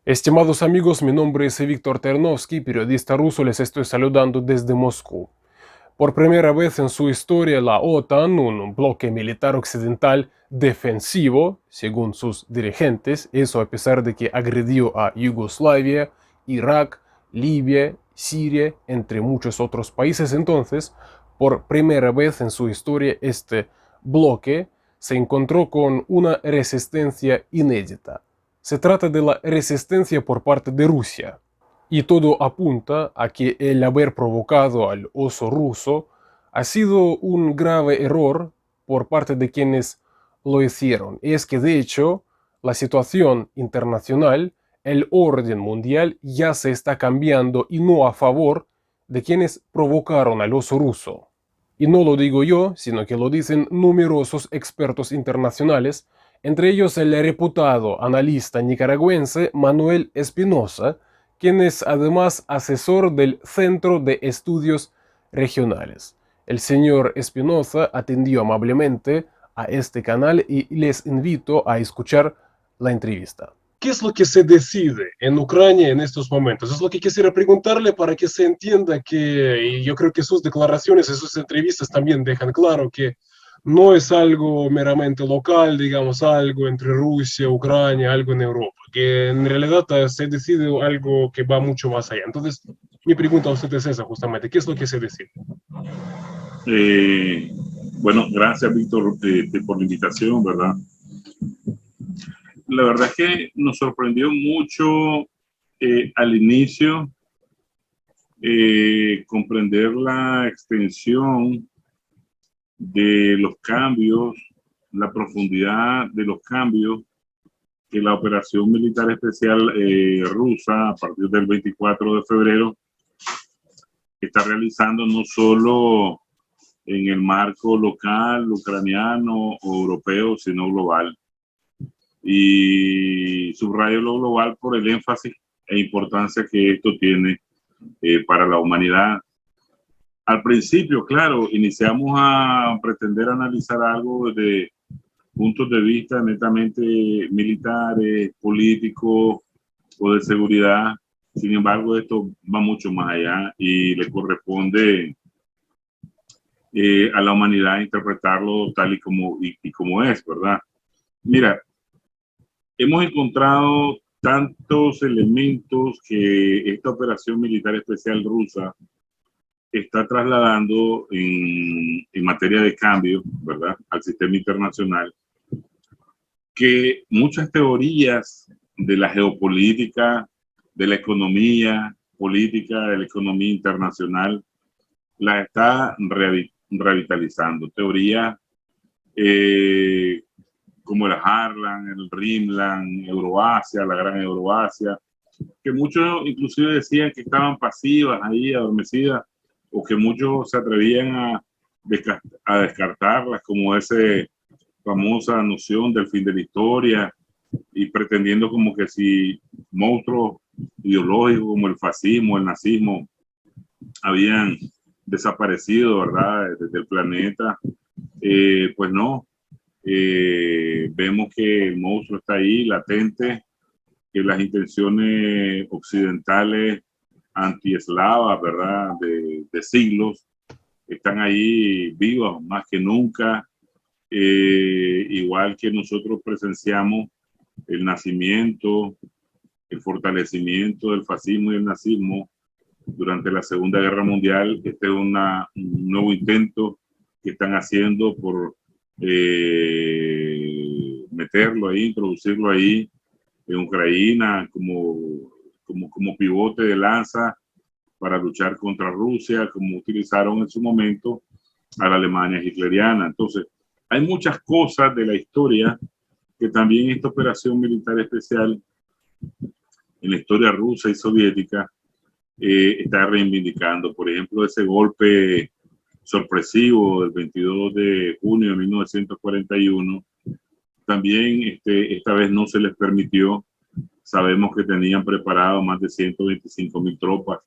Estimados amigos, mi nombre es Víctor Ternovsky, periodista ruso, les estoy saludando desde Moscú. Por primera vez en su historia, la OTAN, un bloque militar occidental defensivo, según sus dirigentes, eso a pesar de que agredió a Yugoslavia, Irak, Libia, Siria, entre muchos otros países. Entonces, por primera vez en su historia, este bloque se encontró con una resistencia inédita. Se trata de la resistencia por parte de Rusia. Y todo apunta a que el haber provocado al oso ruso ha sido un grave error por parte de quienes lo hicieron. Es que de hecho la situación internacional, el orden mundial ya se está cambiando y no a favor de quienes provocaron al oso ruso. Y no lo digo yo, sino que lo dicen numerosos expertos internacionales, entre ellos el reputado analista nicaragüense Manuel Espinosa, quien es además asesor del Centro de Estudios Regionales. El señor Espinosa atendió amablemente a este canal y les invito a escuchar la entrevista. ¿Qué es lo que se decide en Ucrania en estos momentos? Es lo que quisiera preguntarle para que se entienda que, y yo creo que sus declaraciones y sus entrevistas también dejan claro que no es algo meramente local, digamos, algo entre Rusia, Ucrania, algo en Europa, que en realidad se decide algo que va mucho más allá. Entonces, mi pregunta a usted es esa justamente, ¿qué es lo que se decide? Eh, bueno, gracias Víctor por la invitación, ¿verdad? La verdad es que nos sorprendió mucho al inicio comprender la extensión de los cambios, la profundidad de los cambios que la operación militar especial rusa a partir del 24 de febrero está realizando no solo en el marco local, ucraniano o europeo, sino global. Y subrayo lo global por el énfasis e importancia que esto tiene para la humanidad. Al principio, claro, iniciamos a pretender analizar algo desde puntos de vista netamente militares, políticos o de seguridad. Sin embargo, esto va mucho más allá y le corresponde a la humanidad interpretarlo tal y como es, ¿verdad? Mira, hemos encontrado tantos elementos que esta operación militar especial rusa está trasladando en materia de cambio, ¿verdad?, al sistema internacional, que muchas teorías de la geopolítica, de la economía política, de la economía internacional, la está revitalizando. Teorías como el Harlan, el Rimland, Euroasia, la gran Euroasia, que muchos inclusive decían que estaban pasivas ahí, adormecidas, o que muchos se atrevían a descartarlas como esa famosa noción del fin de la historia y pretendiendo como que si monstruos ideológicos como el fascismo, el nazismo habían desaparecido, ¿verdad?, desde el planeta. Pues no, vemos que el monstruo está ahí, latente, que las intenciones occidentales anti-eslavas, ¿verdad?, de siglos, están ahí vivas más que nunca, igual que nosotros presenciamos el nacimiento, el fortalecimiento del fascismo y el nazismo durante la Segunda Guerra Mundial. Este es un nuevo intento que están haciendo por meterlo ahí, introducirlo ahí en Ucrania como pivote de lanza para luchar contra Rusia, como utilizaron en su momento a la Alemania hitleriana. Entonces, hay muchas cosas de la historia que también esta operación militar especial en la historia rusa y soviética está reivindicando. Por ejemplo, ese golpe sorpresivo del 22 de junio de 1941, también esta vez no se les permitió. Sabemos que tenían preparado más de 125,000 tropas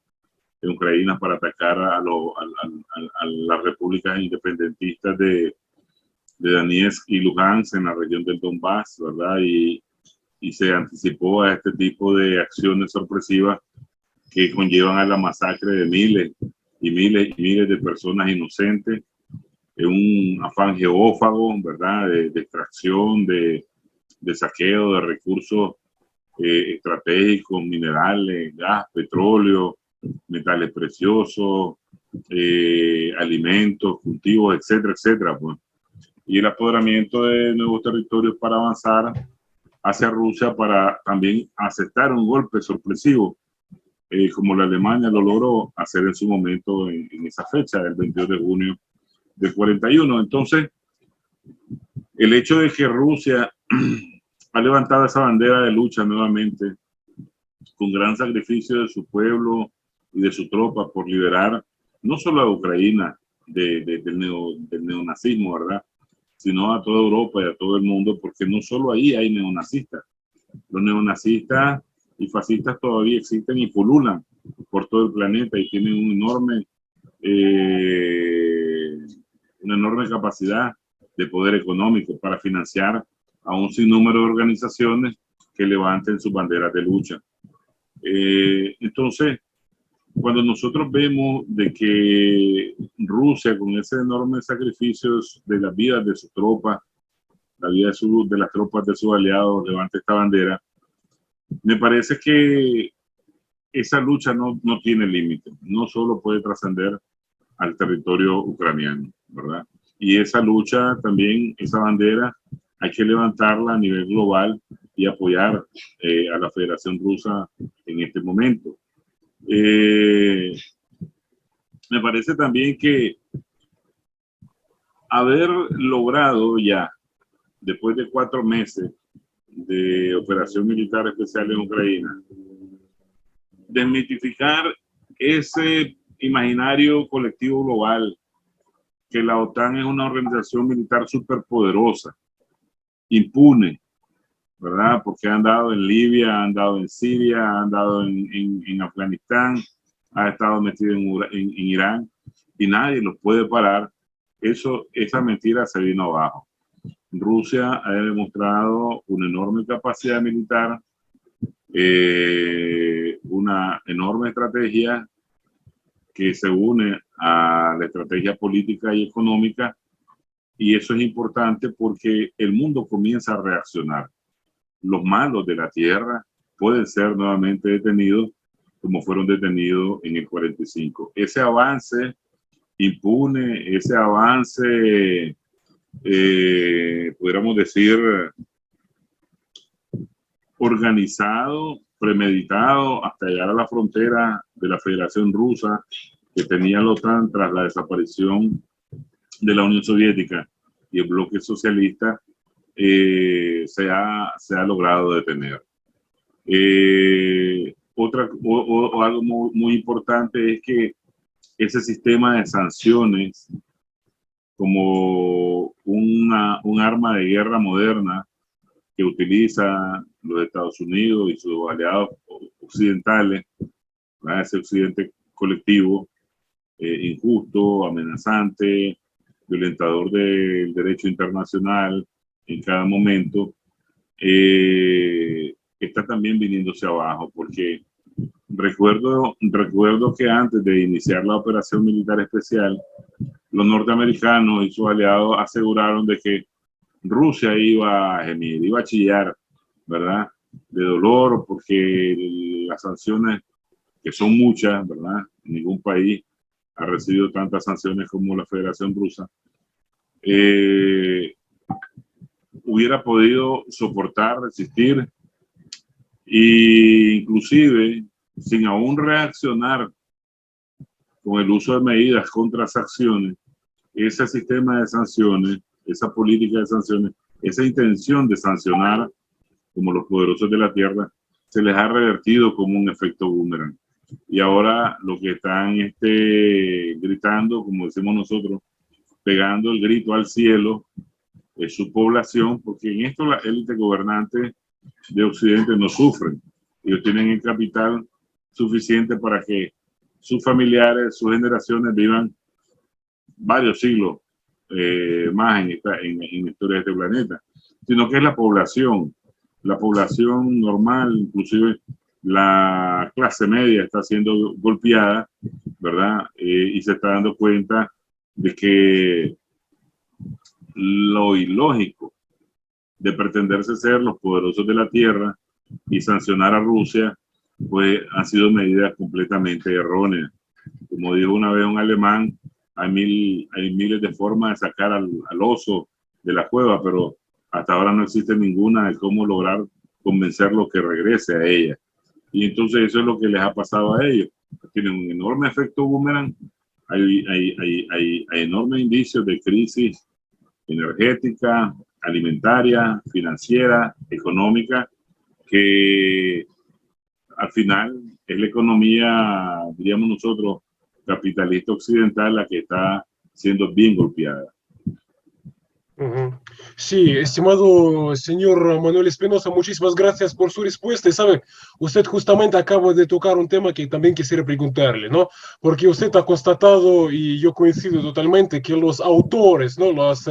en Ucrania para atacar a las repúblicas independentistas de Donetsk y Lugansk en la región del Donbass, ¿verdad? Y y se anticipó a este tipo de acciones sorpresivas que conllevan a la masacre de miles y miles y miles de personas inocentes, en un afán geófago, ¿verdad? De extracción, de saqueo de recursos estratégicos, minerales, gas, petróleo, metales preciosos, alimentos, cultivos, etcétera, etcétera, pues. Y el apoderamiento de nuevos territorios para avanzar hacia Rusia para también aceptar un golpe sorpresivo, como la Alemania lo logró hacer en su momento en esa fecha, el 22 de junio del 41. Entonces, el hecho de que Rusia ha levantado esa bandera de lucha nuevamente, con gran sacrificio de su pueblo y de su tropa por liberar no solo a Ucrania del neonazismo, ¿verdad? Sino a toda Europa y a todo el mundo, porque no solo ahí hay neonazistas. Los neonazistas y fascistas todavía existen y pululan por todo el planeta y tienen una enorme capacidad de poder económico para financiar a un sinnúmero de organizaciones que levanten sus banderas de lucha. Entonces, cuando nosotros vemos de que Rusia, con ese enorme sacrificio de las vidas de sus tropas, la vida de las tropas de sus aliados, levanta esta bandera, me parece que esa lucha no tiene límite, no solo puede trascender al territorio ucraniano, ¿verdad? Y esa lucha también, esa bandera, hay que levantarla a nivel global y apoyar a la Federación Rusa en este momento. Me parece también que haber logrado ya, después de 4 meses de operación militar especial en Ucrania, desmitificar ese imaginario colectivo global que la OTAN es una organización militar superpoderosa, impune, ¿verdad? Porque han dado en Libia, han dado en Siria, han dado en Afganistán, ha estado metido en Irán y nadie los puede parar. Esa mentira se vino abajo. Rusia ha demostrado una enorme capacidad militar, una enorme estrategia que se une a la estrategia política y económica, y eso es importante porque el mundo comienza a reaccionar. Los malos de la tierra pueden ser nuevamente detenidos como fueron detenidos en el 45. Ese avance impune, ese avance, pudiéramos decir, organizado, premeditado, hasta llegar a la frontera de la Federación Rusa que tenía la OTAN tras la desaparición de la Unión Soviética y el bloque socialista, se ha logrado detener. Algo muy importante es que ese sistema de sanciones, como un arma de guerra moderna que utiliza los Estados Unidos y sus aliados occidentales, ¿verdad? Ese occidente colectivo, injusto, amenazante, violentador del derecho internacional en cada momento, está también viniéndose abajo, porque recuerdo que antes de iniciar la operación militar especial, los norteamericanos y sus aliados aseguraron de que Rusia iba a gemir, iba a chillar, ¿verdad? De dolor, porque las sanciones, que son muchas, ¿verdad? Ningún país ha recibido tantas sanciones como la Federación Rusa, hubiera podido soportar, resistir, e inclusive sin aún reaccionar con el uso de medidas contra esas acciones, ese sistema de sanciones, esa política de sanciones, esa intención de sancionar como los poderosos de la tierra, se les ha revertido como un efecto boomerang. Y ahora lo que están gritando, como decimos nosotros, pegando el grito al cielo, es su población, porque en esto la élite gobernante de Occidente no sufren. Ellos tienen el capital suficiente para que sus familiares, sus generaciones vivan varios siglos más en la historia de este planeta, sino que es la población la población normal, inclusive la clase media está siendo golpeada, ¿verdad? Y se está dando cuenta de que lo ilógico de pretenderse ser los poderosos de la tierra y sancionar a Rusia, pues han sido medidas completamente erróneas. Como dijo una vez un alemán, hay miles de formas de sacar al oso de la cueva, pero hasta ahora no existe ninguna de cómo lograr convencerlo que regrese a ella. Y entonces eso es lo que les ha pasado a ellos. Tienen un enorme efecto boomerang. Hay enormes indicios de crisis energética, alimentaria, financiera, económica, que al final es la economía, diríamos nosotros, capitalista occidental la que está siendo bien golpeada. Ujú. Sí, estimado señor Manuel Espinosa, muchísimas gracias por su respuesta. Y sabe, usted justamente acaba de tocar un tema que también quisiera preguntarle, ¿no? Porque usted ha constatado, y yo coincido totalmente, que los autores, ¿no? Las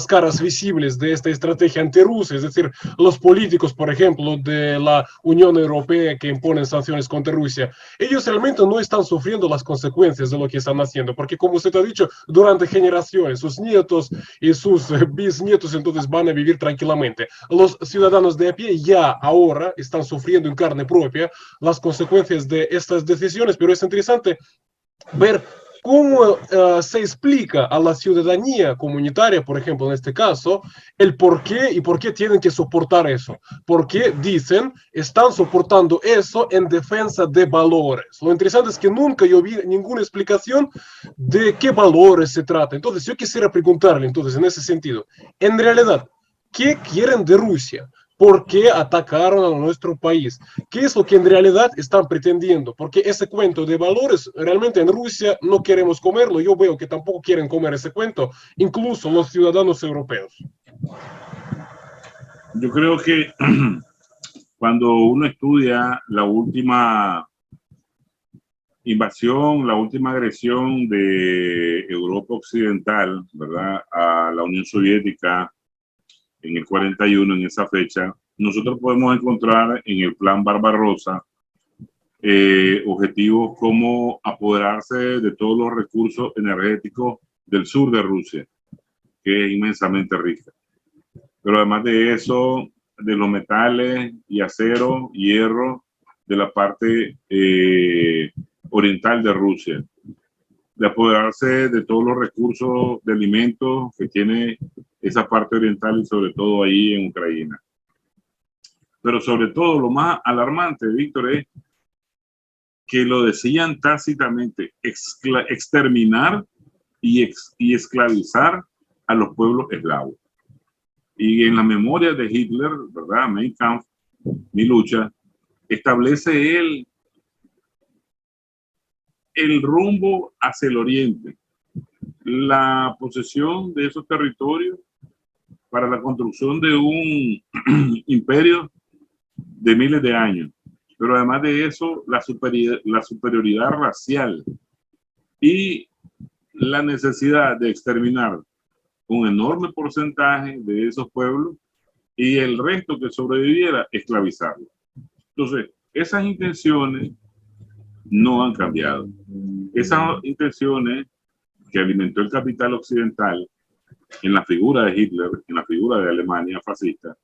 caras visibles de esta estrategia antirrusa, es decir, los políticos, por ejemplo, de la Unión Europea que imponen sanciones contra Rusia, ellos realmente no están sufriendo las consecuencias de lo que están haciendo, porque como usted ha dicho, durante generaciones, sus nietos y sus bisnietos entonces van a vivir tranquilamente. Los ciudadanos de a pie ya ahora están sufriendo en carne propia las consecuencias de estas decisiones, pero es interesante ver cómo se explica a la ciudadanía comunitaria, por ejemplo, en este caso, el por qué y por qué tienen que soportar eso. ¿Por qué dicen están soportando eso en defensa de valores? Lo interesante es que nunca yo vi ninguna explicación de qué valores se trata. Entonces, yo quisiera preguntarle, entonces, en ese sentido, en realidad, ¿qué quieren de Rusia? ¿Por qué atacaron a nuestro país? ¿Qué es lo que en realidad están pretendiendo? Porque ese cuento de valores, realmente en Rusia no queremos comerlo. Yo veo que tampoco quieren comer ese cuento, incluso los ciudadanos europeos. Yo creo que cuando uno estudia la última invasión, la última agresión de Europa Occidental, ¿verdad?, a la Unión Soviética en el 41, en esa fecha, nosotros podemos encontrar en el Plan Barbarossa objetivos como apoderarse de todos los recursos energéticos del sur de Rusia, que es inmensamente rica. Pero además de eso, de los metales y acero, hierro, de la parte oriental de Rusia, de apoderarse de todos los recursos de alimentos que tiene esa parte oriental y sobre todo ahí en Ucrania. Pero sobre todo lo más alarmante, Víctor, es que lo decían tácitamente, exterminar y esclavizar a los pueblos eslavos. Y en la memoria de Hitler, ¿verdad?, Mein Kampf, mi lucha, establece él el rumbo hacia el oriente, la posesión de esos territorios para la construcción de un imperio de miles de años. Pero además de eso, la superioridad racial y la necesidad de exterminar un enorme porcentaje de esos pueblos y el resto que sobreviviera, esclavizarlo. Entonces, esas intenciones no han cambiado. Esas intenciones que alimentó el capital occidental en la figura de Hitler, en la figura de Alemania fascista,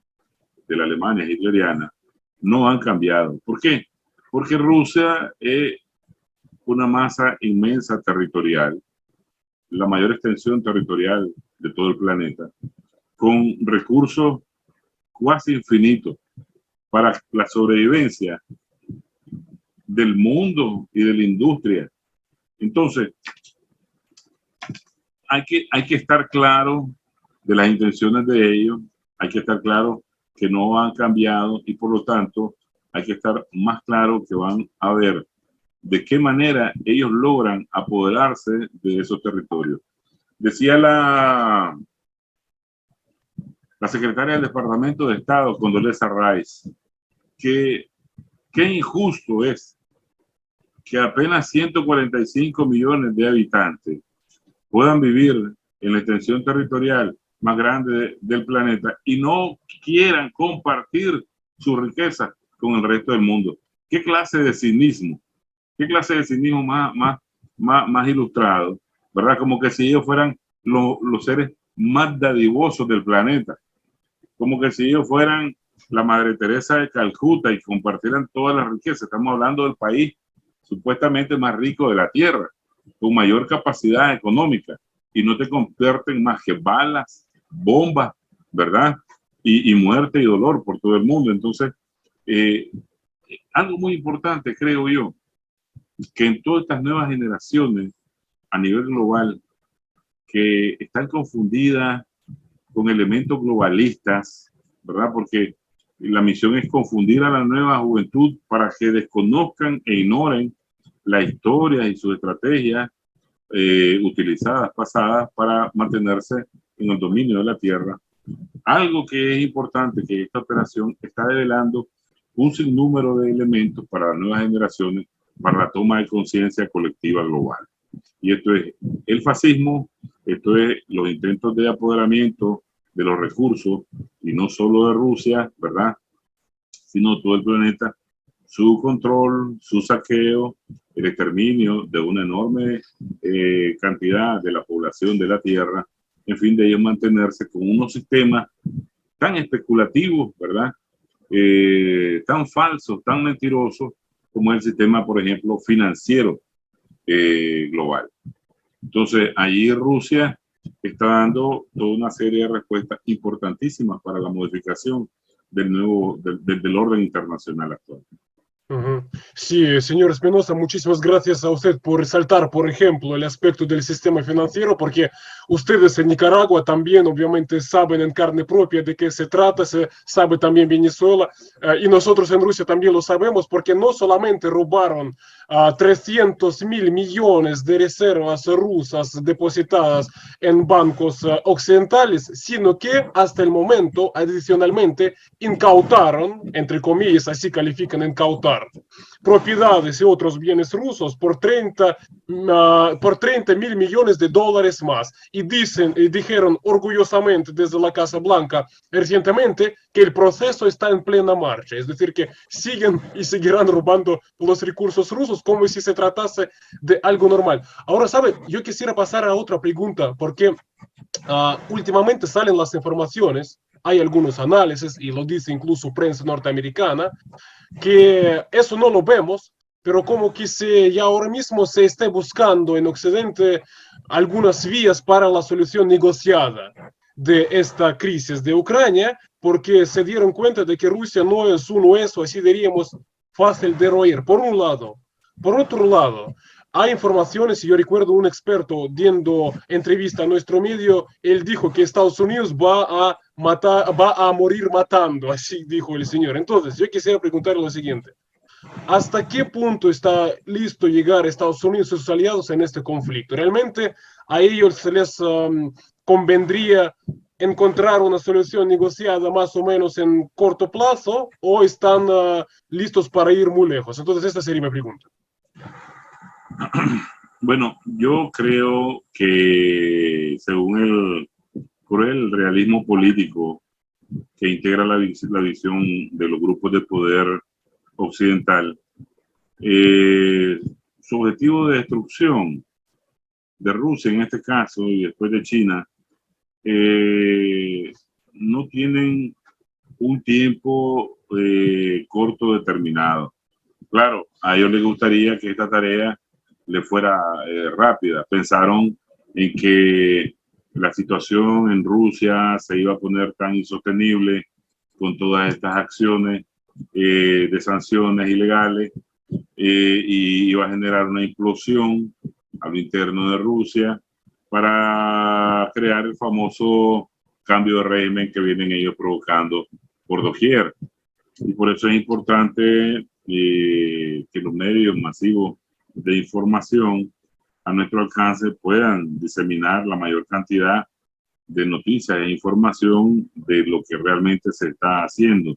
de la Alemania hitleriana, no han cambiado. ¿Por qué? Porque Rusia es una masa inmensa territorial, la mayor extensión territorial de todo el planeta, con recursos casi infinitos para la sobrevivencia del mundo y de la industria. Entonces, hay que estar claro de las intenciones de ellos, hay que estar claro que no han cambiado y por lo tanto hay que estar más claro que van a ver de qué manera ellos logran apoderarse de esos territorios. Decía la secretaria del Departamento de Estado, Condoleezza Rice, que qué injusto es que apenas 145 millones de habitantes puedan vivir en la extensión territorial más grande del planeta y no quieran compartir su riqueza con el resto del mundo. ¿Qué clase de cinismo? ¿Qué clase de cinismo más ilustrado? ¿Verdad? Como que si ellos fueran los seres más dadivosos del planeta. Como que si ellos fueran la Madre Teresa de Calcuta y compartieran toda la riqueza. Estamos hablando del país supuestamente más rico de la Tierra, con mayor capacidad económica, y no te convierten más que balas, bombas, ¿verdad? Y muerte y dolor por todo el mundo. Entonces, algo muy importante, creo yo, que en todas estas nuevas generaciones a nivel global, que están confundidas con elementos globalistas, ¿verdad? Porque la misión es confundir a la nueva juventud para que desconozcan e ignoren la historia y sus estrategias utilizadas, pasadas, para mantenerse en el dominio de la tierra. Algo que es importante, que esta operación está develando un sinnúmero de elementos para las nuevas generaciones, para la toma de conciencia colectiva global. Y esto es el fascismo, esto es los intentos de apoderamiento de los recursos, y no solo de Rusia, ¿verdad?, sino todo el planeta, su control, su saqueo, el exterminio de una enorme cantidad de la población de la Tierra, en fin, de ellos mantenerse con unos sistemas tan especulativos, ¿verdad?, tan falsos, tan mentirosos, como el sistema, por ejemplo, financiero global. Entonces, allí Rusia está dando toda una serie de respuestas importantísimas para la modificación del orden internacional actual. Ujú. Sí, señor Espinosa, muchísimas gracias a usted por resaltar, por ejemplo, el aspecto del sistema financiero, porque ustedes en Nicaragua también obviamente saben en carne propia de qué se trata, se sabe también Venezuela, y nosotros en Rusia también lo sabemos, porque no solamente robaron 300.000 millones de reservas rusas depositadas en bancos occidentales, sino que hasta el momento, adicionalmente, incautaron, entre comillas, así califican incautar, propiedades y otros bienes rusos por 30.000 millones de dólares más. Y dijeron orgullosamente desde la Casa Blanca recientemente que el proceso está en plena marcha, es decir, que siguen y seguirán robando los recursos rusos como si se tratase de algo normal. Ahora, ¿sabe? Yo quisiera pasar a otra pregunta, porque últimamente salen las informaciones, hay algunos análisis, y lo dice incluso prensa norteamericana, que eso no lo vemos, pero como que ya ahora mismo se esté buscando en Occidente algunas vías para la solución negociada de esta crisis de Ucrania, porque se dieron cuenta de que Rusia no es un hueso, así diríamos, fácil de roer, por un lado. Por otro lado, hay informaciones, y yo recuerdo un experto dando entrevista a nuestro medio, él dijo que Estados Unidos va a morir matando, así dijo el señor. Entonces, yo quisiera preguntarle lo siguiente: ¿hasta qué punto está listo llegar Estados Unidos y sus aliados en este conflicto? ¿Realmente a ellos se les convendría encontrar una solución negociada más o menos en corto plazo, o están listos para ir muy lejos? Entonces, esta sería mi pregunta. Bueno, yo creo que según el cruel realismo político que integra la visión de los grupos de poder occidental, su objetivo de destrucción de Rusia en este caso y después de China, no tienen un tiempo corto determinado. Claro, a ellos les gustaría que esta tarea le fuera rápida. Pensaron en que la situación en Rusia se iba a poner tan insostenible con todas estas acciones de sanciones ilegales y iba a generar una implosión a lo interno de Rusia para crear el famoso cambio de régimen que vienen ellos provocando por doquier. Y por eso es importante que los medios masivos de información a nuestro alcance puedan diseminar la mayor cantidad de noticias e información de lo que realmente se está haciendo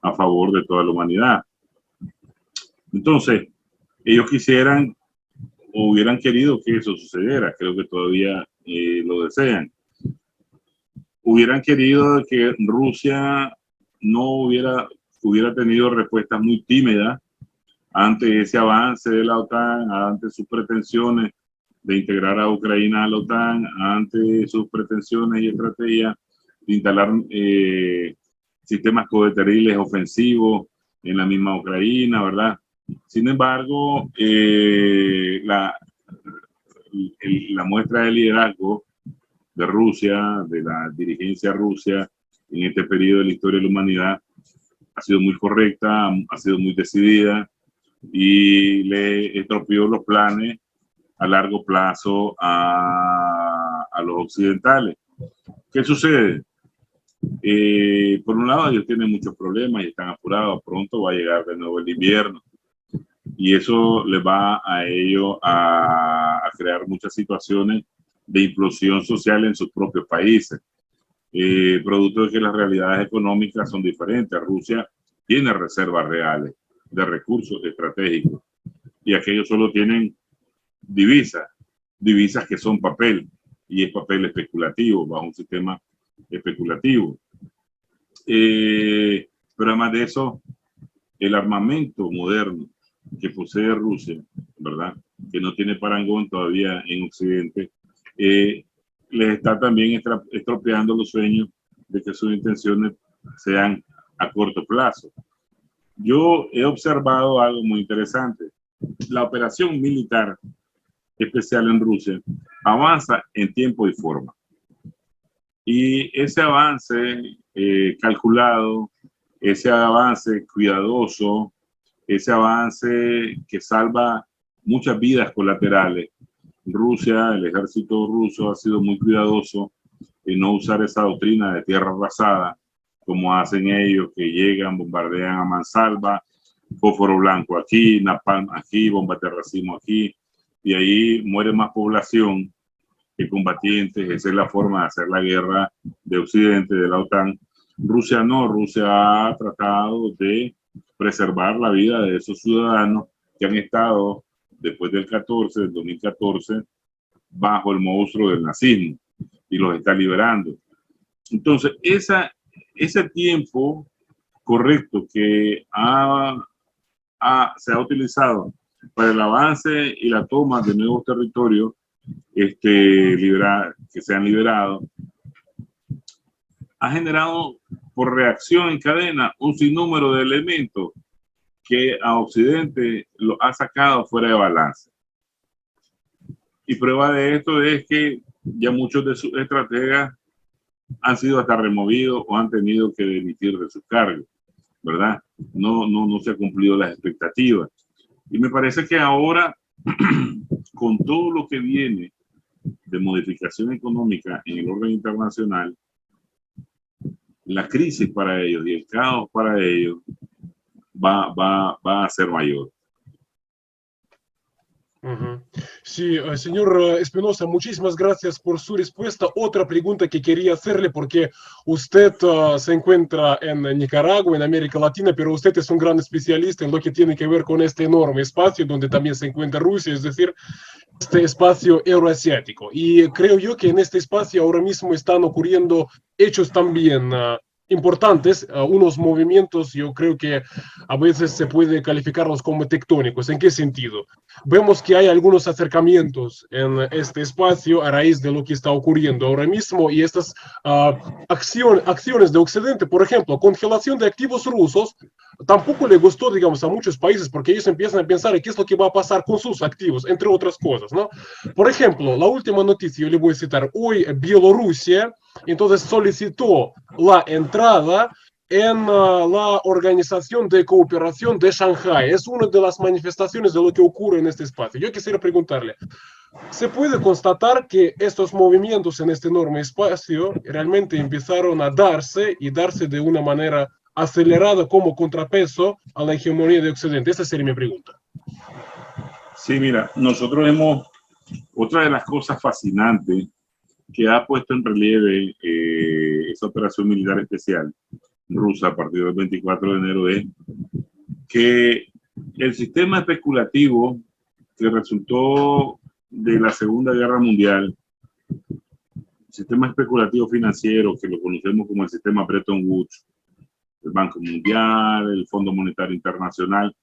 a favor de toda la humanidad. Entonces, ellos quisieran o hubieran querido que eso sucediera, creo que todavía lo desean. hubieran querido que Rusia no hubiera tenido respuestas muy tímidas ante ese avance de la OTAN, ante sus pretensiones de integrar a Ucrania a la OTAN, ante sus pretensiones y estrategias de instalar sistemas coheteriles ofensivos en la misma Ucrania, ¿verdad? Sin embargo, la muestra de liderazgo de Rusia, de la dirigencia rusa en este periodo de la historia de la humanidad, ha sido muy correcta, ha sido muy decidida y le estropeó los planes a largo plazo a los occidentales. ¿Qué sucede? Por un lado, ellos tienen muchos problemas y están apurados. Pronto va a llegar de nuevo el invierno y eso les va a ellos a crear muchas situaciones de implosión social en sus propios países, producto de que las realidades económicas son diferentes. Rusia tiene reservas reales de recursos estratégicos y aquellos solo tienen divisas que son papel, y es papel especulativo, bajo un sistema especulativo. Pero además de eso, el armamento moderno que posee Rusia, ¿verdad?, que no tiene parangón todavía en Occidente, les está también estropeando los sueños de que sus intenciones sean a corto plazo. Yo he observado algo muy interesante. La operación militar especial en Rusia avanza en tiempo y forma. Y ese avance calculado, ese avance cuidadoso, ese avance que salva muchas vidas colaterales. Rusia, el ejército ruso ha sido muy cuidadoso en no usar esa doctrina de tierra arrasada, como hacen ellos, que llegan, bombardean a mansalva, fósforo blanco aquí, napalm aquí, bomba de racimo aquí, y ahí muere más población que combatientes. Esa es la forma de hacer la guerra de Occidente, de la OTAN. Rusia no, Rusia ha tratado de preservar la vida de esos ciudadanos que han estado después del 2014, bajo el monstruo del nazismo, y los está liberando. Entonces, ese tiempo correcto que se ha utilizado para el avance y la toma de nuevos territorios que se han liberado, ha generado por reacción en cadena un sinnúmero de elementos que a Occidente lo ha sacado fuera de balance. Y prueba de esto es que ya muchos de sus estrategas han sido hasta removidos o han tenido que dimitir de sus cargos, ¿verdad? No se han cumplido las expectativas. Y me parece que ahora, con todo lo que viene de modificación económica en el orden internacional, la crisis para ellos y el caos para ellos va a ser mayor. Sí, señor Espinosa, muchísimas gracias por su respuesta. Otra pregunta que quería hacerle, porque usted se encuentra en Nicaragua, en América Latina, pero usted es un gran especialista en lo que tiene que ver con este enorme espacio donde también se encuentra Rusia, es decir, este espacio euroasiático. Y creo yo que en este espacio ahora mismo están ocurriendo hechos también importantes, unos movimientos, yo creo que a veces se puede calificarlos como tectónicos. ¿En qué sentido? Vemos que hay algunos acercamientos en este espacio a raíz de lo que está ocurriendo ahora mismo y estas acciones de Occidente, por ejemplo, congelación de activos rusos, tampoco le gustó, digamos, a muchos países porque ellos empiezan a pensar qué es lo que va a pasar con sus activos, entre otras cosas, ¿no? Por ejemplo, la última noticia, yo le voy a citar, hoy Bielorrusia entonces solicitó la entrada en la Organización de Cooperación de Shanghái. Es una de las manifestaciones de lo que ocurre en este espacio. Yo quisiera preguntarle, ¿se puede constatar que estos movimientos en este enorme espacio realmente empezaron a darse y darse de una manera acelerada como contrapeso a la hegemonía de Occidente? Esa sería mi pregunta. Sí, mira, otra de las cosas fascinantes que ha puesto en relieve esa operación militar especial rusa a partir del 24 de enero es que el sistema especulativo que resultó de la Segunda Guerra Mundial sistema especulativo financiero, que lo conocemos como el sistema Bretton Woods, el Banco Mundial, el Fondo Monetario Internacional,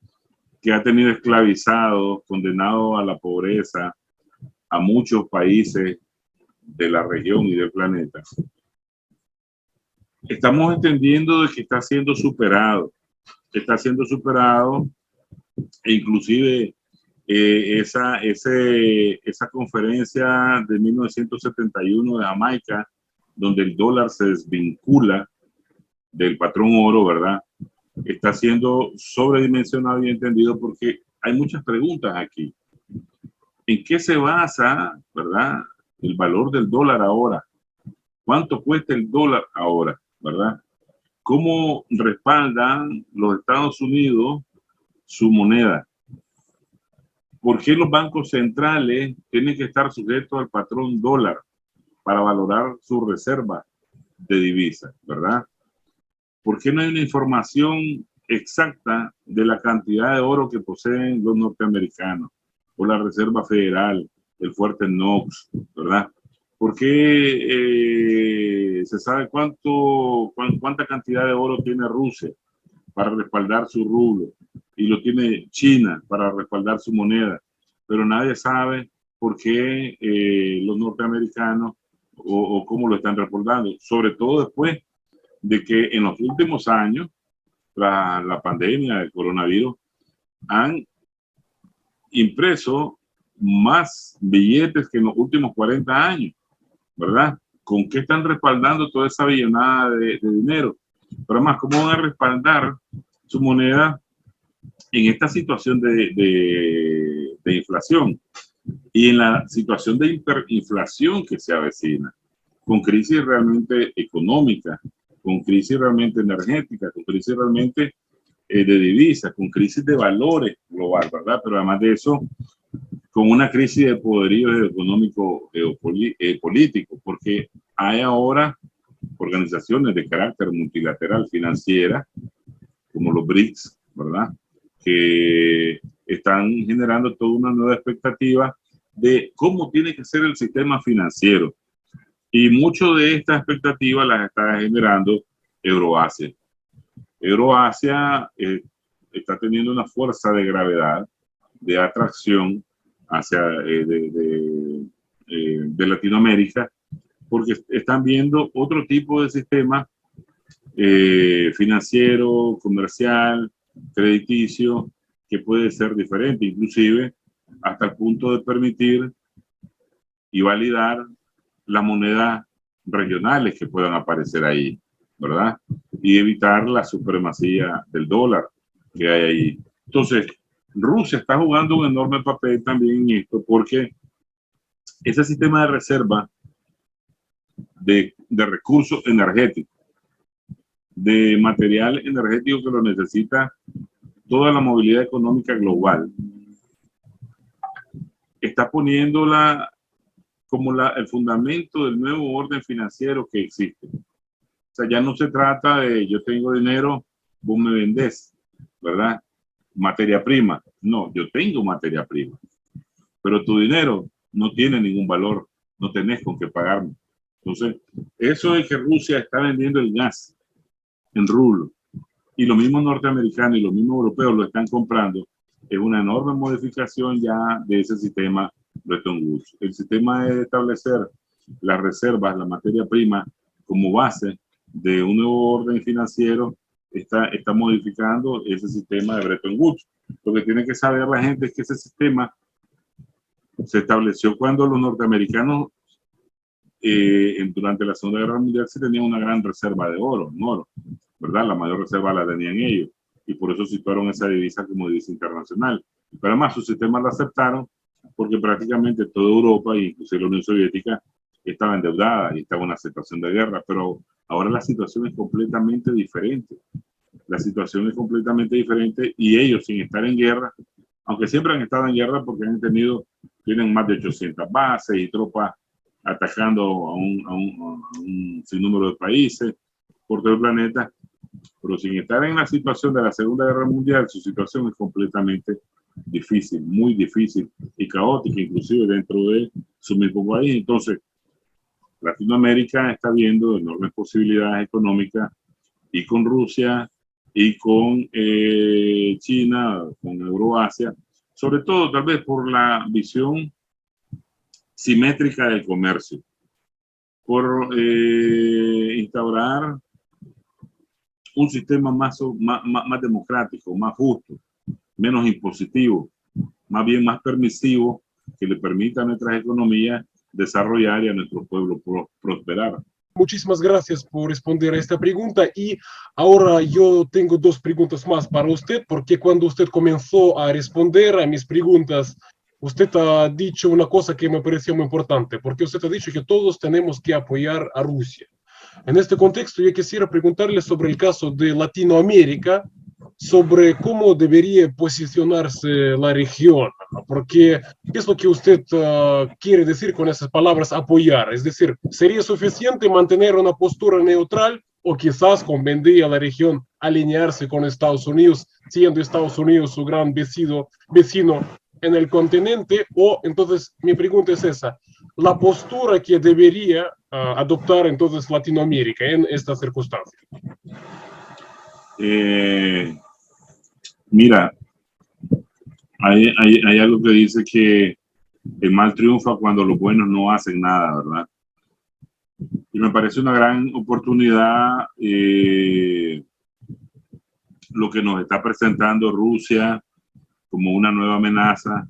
que ha tenido esclavizado, condenado a la pobreza a muchos países de la región y del planeta. Estamos entendiendo de que está siendo superado e inclusive esa conferencia de 1971 de Jamaica, donde el dólar se desvincula del patrón oro, ¿verdad? Está siendo sobredimensionado y entendido porque hay muchas preguntas aquí. ¿En qué se basa, verdad, el valor del dólar ahora? ¿Cuánto cuesta el dólar ahora, verdad? ¿Cómo respaldan los Estados Unidos su moneda? ¿Por qué los bancos centrales tienen que estar sujetos al patrón dólar para valorar su reserva de divisas, verdad? ¿Por qué no hay una información exacta de la cantidad de oro que poseen los norteamericanos o la Reserva Federal, el fuerte Knox, verdad? ¿Por qué se sabe cuánta cantidad de oro tiene Rusia para respaldar su rublo y lo tiene China para respaldar su moneda? Pero nadie sabe por qué los norteamericanos o cómo lo están respaldando, sobre todo después de que en los últimos años, tras la pandemia del coronavirus, han impreso más billetes que en los últimos 40 años, ¿verdad? ¿Con qué están respaldando toda esa billonada de dinero? Pero además, ¿cómo van a respaldar su moneda en esta situación de inflación y en la situación de hiperinflación que se avecina, con crisis realmente económica, con crisis realmente energética, con crisis realmente de divisas, con crisis de valores global, ¿verdad? Pero además de eso, con una crisis de poderío económico político, porque hay ahora organizaciones de carácter multilateral financiera, como los BRICS, ¿verdad? Que están generando toda una nueva expectativa de cómo tiene que ser el sistema financiero. Y mucho de esta expectativa las está generando Euroasia. Euroasia está teniendo una fuerza de gravedad, de atracción hacia de Latinoamérica, porque están viendo otro tipo de sistema financiero, comercial, crediticio, que puede ser diferente, inclusive hasta el punto de permitir y validar las monedas regionales que puedan aparecer ahí, ¿verdad? Y evitar la supremacía del dólar que hay ahí. Entonces, Rusia está jugando un enorme papel también en esto, porque ese sistema de reserva de recursos energéticos, de material energético que lo necesita toda la movilidad económica global, está poniéndola como el fundamento del nuevo orden financiero que existe. O sea, ya no se trata de yo tengo dinero, vos me vendés, ¿verdad? Materia prima. No, yo tengo materia prima, pero tu dinero no tiene ningún valor, no tenés con qué pagarme. Entonces, eso es que Rusia está vendiendo el gas en rublo y los mismos norteamericanos y los mismos europeos lo están comprando, es una enorme modificación ya de ese sistema Bretton Woods. El sistema de establecer las reservas, la materia prima como base de un nuevo orden financiero está modificando ese sistema de Bretton Woods. Lo que tiene que saber la gente es que ese sistema se estableció cuando los norteamericanos durante la Segunda Guerra Mundial se tenía una gran reserva de oro, ¿verdad? La mayor reserva la tenían ellos y por eso situaron esa divisa como divisa internacional. Pero además sus sistemas la aceptaron porque prácticamente toda Europa, inclusive la Unión Soviética, estaba endeudada y estaba en una situación de guerra, pero ahora la situación es completamente diferente. La situación es completamente diferente y ellos, sin estar en guerra, aunque siempre han estado en guerra porque tienen más de 800 bases y tropas atacando a un sinnúmero de países por todo el planeta, pero sin estar en la situación de la Segunda Guerra Mundial, su situación es completamente difícil, muy difícil y caótica, inclusive dentro de su mismo país. Entonces, Latinoamérica está viendo enormes posibilidades económicas y con Rusia y con China, con Euroasia, sobre todo tal vez por la visión simétrica del comercio, por instaurar un sistema más democrático, más justo, menos impositivo, más bien más permisivo, que le permita a nuestras economías desarrollar y a nuestro pueblo prosperar. Muchísimas gracias por responder a esta pregunta y ahora yo tengo dos preguntas más para usted, porque cuando usted comenzó a responder a mis preguntas, usted ha dicho una cosa que me pareció muy importante, porque usted ha dicho que todos tenemos que apoyar a Rusia. En este contexto, yo quisiera preguntarle sobre el caso de Latinoamérica, sobre cómo debería posicionarse la región, porque ¿qué es lo que usted quiere decir con esas palabras apoyar? Es decir, ¿sería suficiente mantener una postura neutral o quizás convendría a la región alinearse con Estados Unidos, siendo Estados Unidos su gran vecino en el continente? O entonces mi pregunta es esa, la postura que debería adoptar entonces Latinoamérica en estas circunstancias. Mira, hay algo que dice que el mal triunfa cuando los buenos no hacen nada, ¿verdad? Y me parece una gran oportunidad lo que nos está presentando Rusia como una nueva amenaza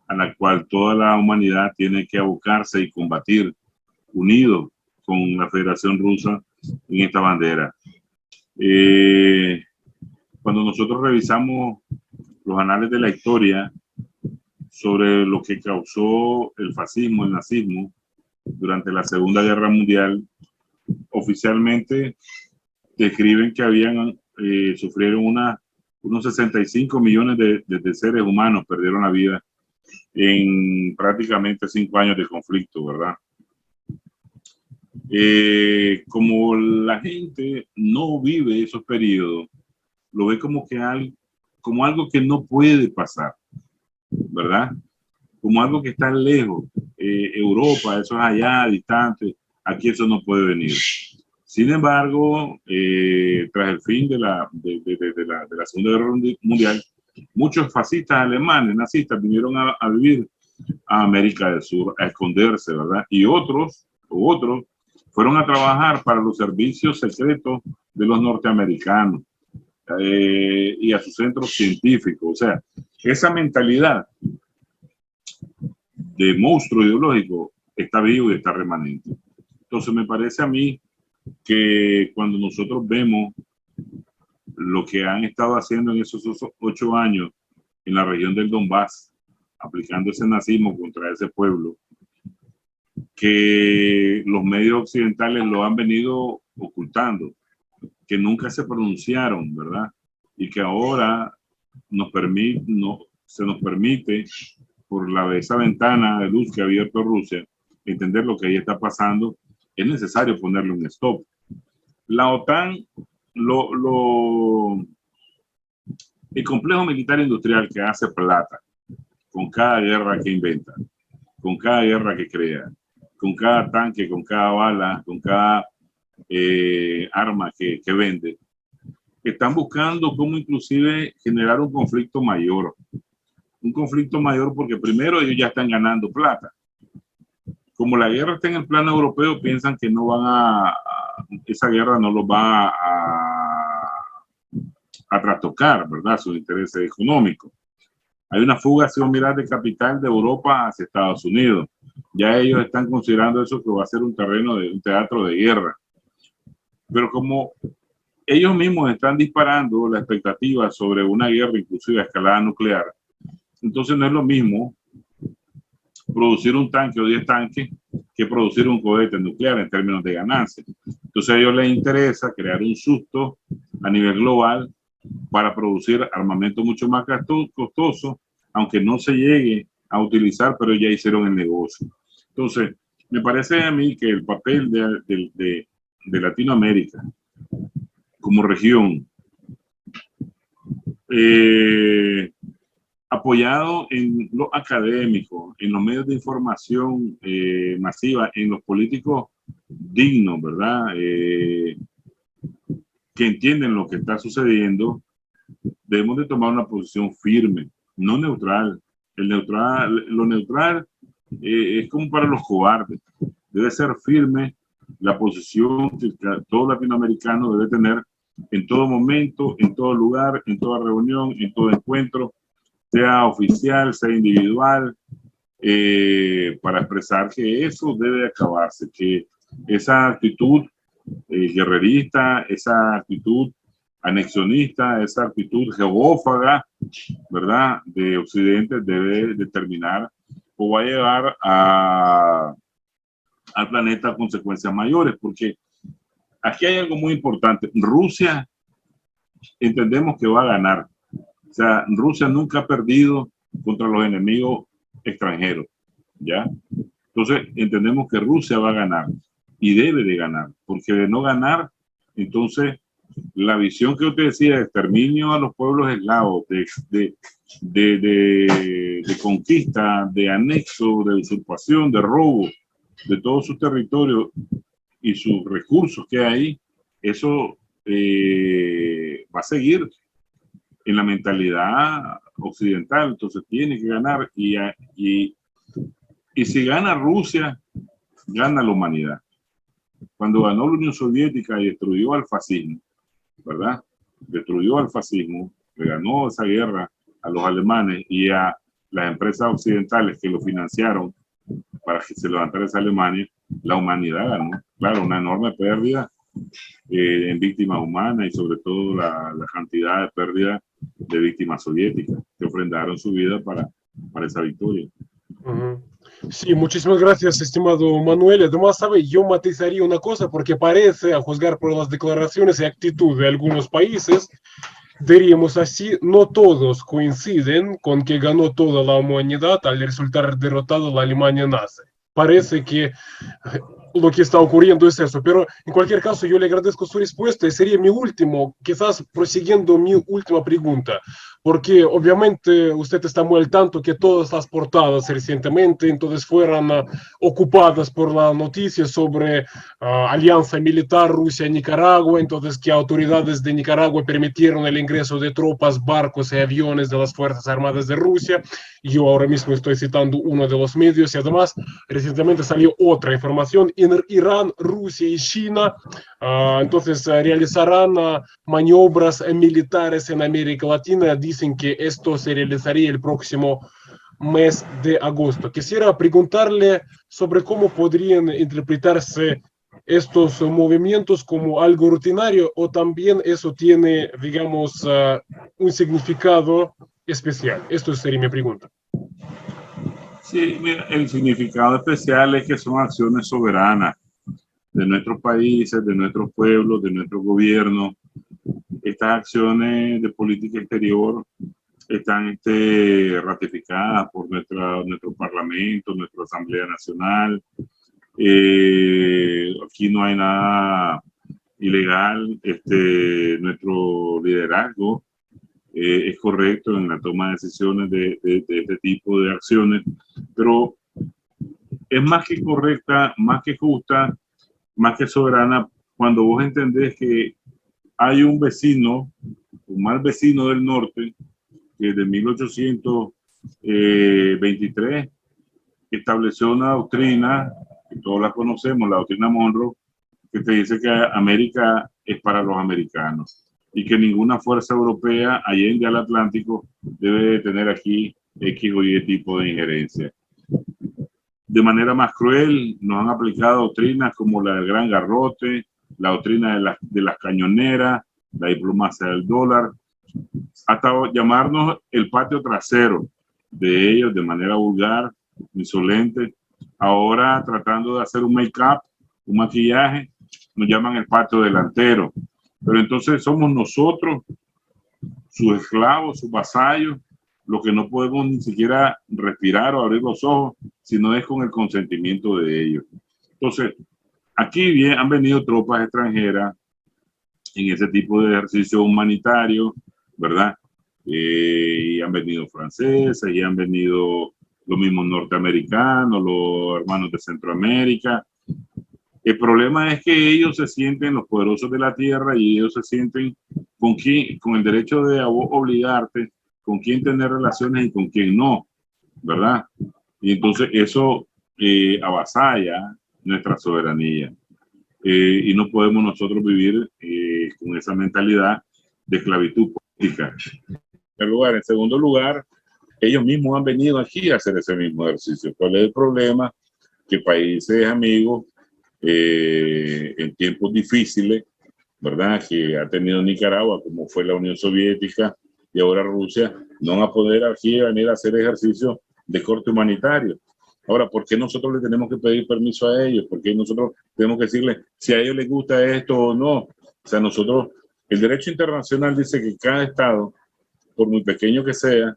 a la cual toda la humanidad tiene que abocarse y combatir unido con la Federación Rusa en esta bandera. Cuando nosotros revisamos los anales de la historia sobre lo que causó el fascismo, el nazismo, durante la Segunda Guerra Mundial, oficialmente describen que sufrieron unos 65 millones de seres humanos, perdieron la vida en prácticamente 5 años de conflicto, ¿verdad? Como la gente no vive esos periodos, lo ve como algo que no puede pasar, ¿verdad? Como algo que está lejos. Europa, eso es allá, distante, aquí eso no puede venir. Sin embargo, tras el fin de la Segunda Guerra Mundial, muchos fascistas alemanes, nazistas, vinieron a vivir a América del Sur, a esconderse, ¿verdad? Y otros fueron a trabajar para los servicios secretos de los norteamericanos y a sus centros científicos. O sea, esa mentalidad de monstruo ideológico está vivo y está remanente. Entonces me parece a mí que cuando nosotros vemos lo que han estado haciendo en esos 8 años en la región del Donbass, aplicando ese nazismo contra ese pueblo, que los medios occidentales lo han venido ocultando, que nunca se pronunciaron, ¿verdad? Y que ahora se nos permite, por esa ventana de luz que ha abierto Rusia, entender lo que ahí está pasando. Es necesario ponerle un stop. La OTAN, el complejo militar industrial que hace plata con cada guerra que inventa, con cada guerra que crea, con cada tanque, con cada bala, con cada arma que vende, están buscando cómo inclusive generar un conflicto mayor. Un conflicto mayor porque primero ellos ya están ganando plata. Como la guerra está en el plano europeo, piensan que esa guerra no los va a trastocar, ¿verdad? Sus intereses económicos. Hay una fuga, si mirar, de capital de Europa hacia Estados Unidos. Ya ellos están considerando eso que va a ser un teatro de guerra. Pero como ellos mismos están disparando la expectativa sobre una guerra, inclusive a escalada nuclear, entonces no es lo mismo producir un tanque o 10 tanques que producir un cohete nuclear en términos de ganancia. Entonces a ellos les interesa crear un susto a nivel global para producir armamento mucho más costoso, aunque no se llegue a utilizar, pero ya hicieron el negocio. Entonces, me parece a mí que el papel de Latinoamérica como región, apoyado en los académicos, en los medios de información masiva, en los políticos dignos, ¿verdad? Que entienden lo que está sucediendo, debemos de tomar una posición firme, no neutral. Lo neutral es como para los cobardes. Debe ser firme la posición que todo latinoamericano debe tener en todo momento, en todo lugar, en toda reunión, en todo encuentro, sea oficial, sea individual, para expresar que eso debe acabarse, que esa actitud guerrerista, esa actitud anexionista, esa actitud geófaga, ¿verdad?, de Occidente debe determinar o va a llevar al planeta a consecuencias mayores, porque aquí hay algo muy importante. Rusia entendemos que va a ganar. O sea, Rusia nunca ha perdido contra los enemigos extranjeros, ¿ya? Entonces, entendemos que Rusia va a ganar y debe de ganar, porque de no ganar, entonces, la visión que yo te decía de exterminio a los pueblos eslavos, de conquista, de anexo, de usurpación, de robo, de todos sus territorios y sus recursos que hay, eso va a seguir en la mentalidad occidental. Entonces tiene que ganar y si gana Rusia, gana la humanidad. Cuando ganó la Unión Soviética y destruyó al fascismo, ¿verdad? Destruyó al fascismo, le ganó esa guerra a los alemanes y a las empresas occidentales que lo financiaron para que se levantara esa Alemania, la humanidad ganó. Claro, una enorme pérdida en víctimas humanas y sobre todo la cantidad de pérdida de víctimas soviéticas que ofrendaron su vida para esa victoria. Ujú. Sí, muchísimas gracias, estimado Manuel. Además, sabe, yo matizaría una cosa porque parece, a juzgar por las declaraciones y actitud de algunos países, diríamos así, no todos coinciden con que ganó toda la humanidad al resultar derrotada la Alemania nazi. Parece que lo que está ocurriendo es eso, pero en cualquier caso yo le agradezco su respuesta y sería mi último, quizás prosiguiendo mi última pregunta, porque obviamente usted está muy al tanto que todas las portadas recientemente entonces fueron ocupadas por la noticia sobre alianza militar Rusia-Nicaragua, entonces que autoridades de Nicaragua permitieron el ingreso de tropas, barcos y aviones de las Fuerzas Armadas de Rusia. Yo ahora mismo estoy citando uno de los medios y además recientemente salió otra información. Irán, Rusia y China entonces realizarán maniobras militares en América Latina. Dicen que esto se realizaría el próximo mes de agosto. Quisiera preguntarle sobre cómo podrían interpretarse estos movimientos como algo rutinario o también eso tiene, digamos, un significado especial. Esto sería mi pregunta. Sí, mira, el significado especial es que son acciones soberanas de nuestros países, de nuestros pueblos, de nuestro gobierno. Estas acciones de política exterior están ratificadas por nuestro Parlamento, nuestra Asamblea Nacional. Aquí no hay nada ilegal. Nuestro liderazgo es correcto en la toma de decisiones de este tipo de acciones, pero es más que correcta, más que justa, más que soberana, cuando vos entendés que hay un vecino, un mal vecino del norte, que de 1823 estableció una doctrina, que todos la conocemos, la doctrina Monroe, que te dice que América es para los americanos y que ninguna fuerza europea allende al Atlántico debe tener aquí X o Y tipo de injerencia. De manera más cruel, nos han aplicado doctrinas como la del Gran Garrote, la doctrina de las cañoneras, la diplomacia del dólar, hasta llamarnos el patio trasero de ellos de manera vulgar, insolente. Ahora, tratando de hacer un make-up, un maquillaje, nos llaman el patio delantero. Pero entonces somos nosotros, sus esclavos, sus vasallos, lo que no podemos ni siquiera respirar o abrir los ojos, sino es con el consentimiento de ellos. Entonces, aquí han venido tropas extranjeras en ese tipo de ejercicio humanitario, ¿verdad? Y han venido franceses, y han venido los mismos norteamericanos, los hermanos de Centroamérica. El problema es que ellos se sienten los poderosos de la tierra y ellos se sienten con el derecho de obligarte con quién tener relaciones y con quién no, ¿verdad? Y entonces eso avasalla nuestra soberanía. Y no podemos nosotros vivir con esa mentalidad de esclavitud política. En segundo lugar, ellos mismos han venido aquí a hacer ese mismo ejercicio. ¿Cuál es el problema? Que países amigos en tiempos difíciles, ¿verdad? Que ha tenido Nicaragua, como fue la Unión Soviética y ahora Rusia, no van a poder aquí venir a hacer ejercicio de corte humanitario. Ahora, ¿por qué nosotros le tenemos que pedir permiso a ellos? ¿Por qué nosotros tenemos que decirles si a ellos les gusta esto o no? O sea, nosotros, el derecho internacional dice que cada estado, por muy pequeño que sea,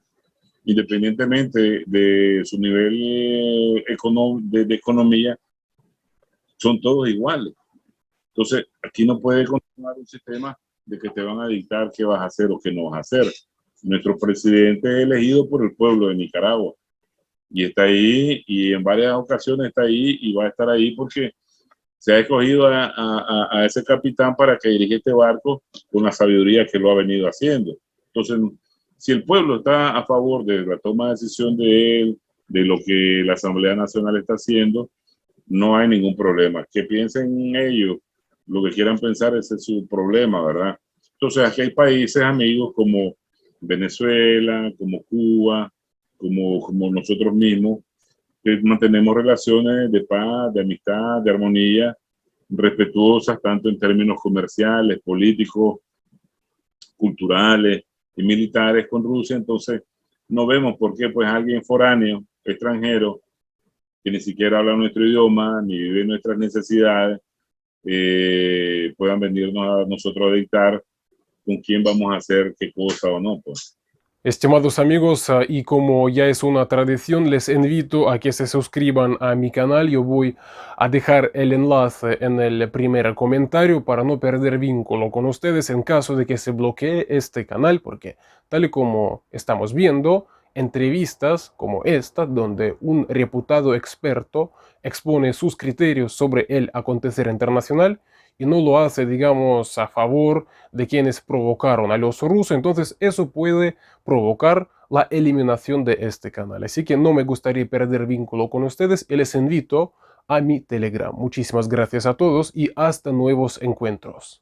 independientemente de su nivel de economía, son todos iguales. Entonces, aquí no puede continuar un sistema de que te van a dictar qué vas a hacer o qué no vas a hacer. Nuestro presidente es elegido por el pueblo de Nicaragua y está ahí, y en varias ocasiones está ahí y va a estar ahí porque se ha escogido a ese capitán para que dirija este barco con la sabiduría que lo ha venido haciendo. Entonces, si el pueblo está a favor de la toma de decisión de él, de lo que la Asamblea Nacional está haciendo, no hay ningún problema. Que piensen ellos lo que quieran pensar, ese es su problema, ¿verdad? Entonces, aquí hay países amigos como Venezuela, como Cuba, como nosotros mismos, que mantenemos relaciones de paz, de amistad, de armonía, respetuosas tanto en términos comerciales, políticos, culturales y militares con Rusia. Entonces, no vemos por qué pues alguien foráneo, extranjero, que ni siquiera habla nuestro idioma, ni vive nuestras necesidades, puedan venirnos a nosotros a dictar con quién vamos a hacer qué cosa o no, pues. Estimados amigos, y como ya es una tradición, les invito a que se suscriban a mi canal. Yo voy a dejar el enlace en el primer comentario para no perder vínculo con ustedes en caso de que se bloquee este canal, porque tal y como estamos viendo, entrevistas como esta, donde un reputado experto expone sus criterios sobre el acontecer internacional, y no lo hace, digamos, a favor de quienes provocaron a los rusos, entonces eso puede provocar la eliminación de este canal. Así que no me gustaría perder vínculo con ustedes y les invito a mi Telegram. Muchísimas gracias a todos y hasta nuevos encuentros.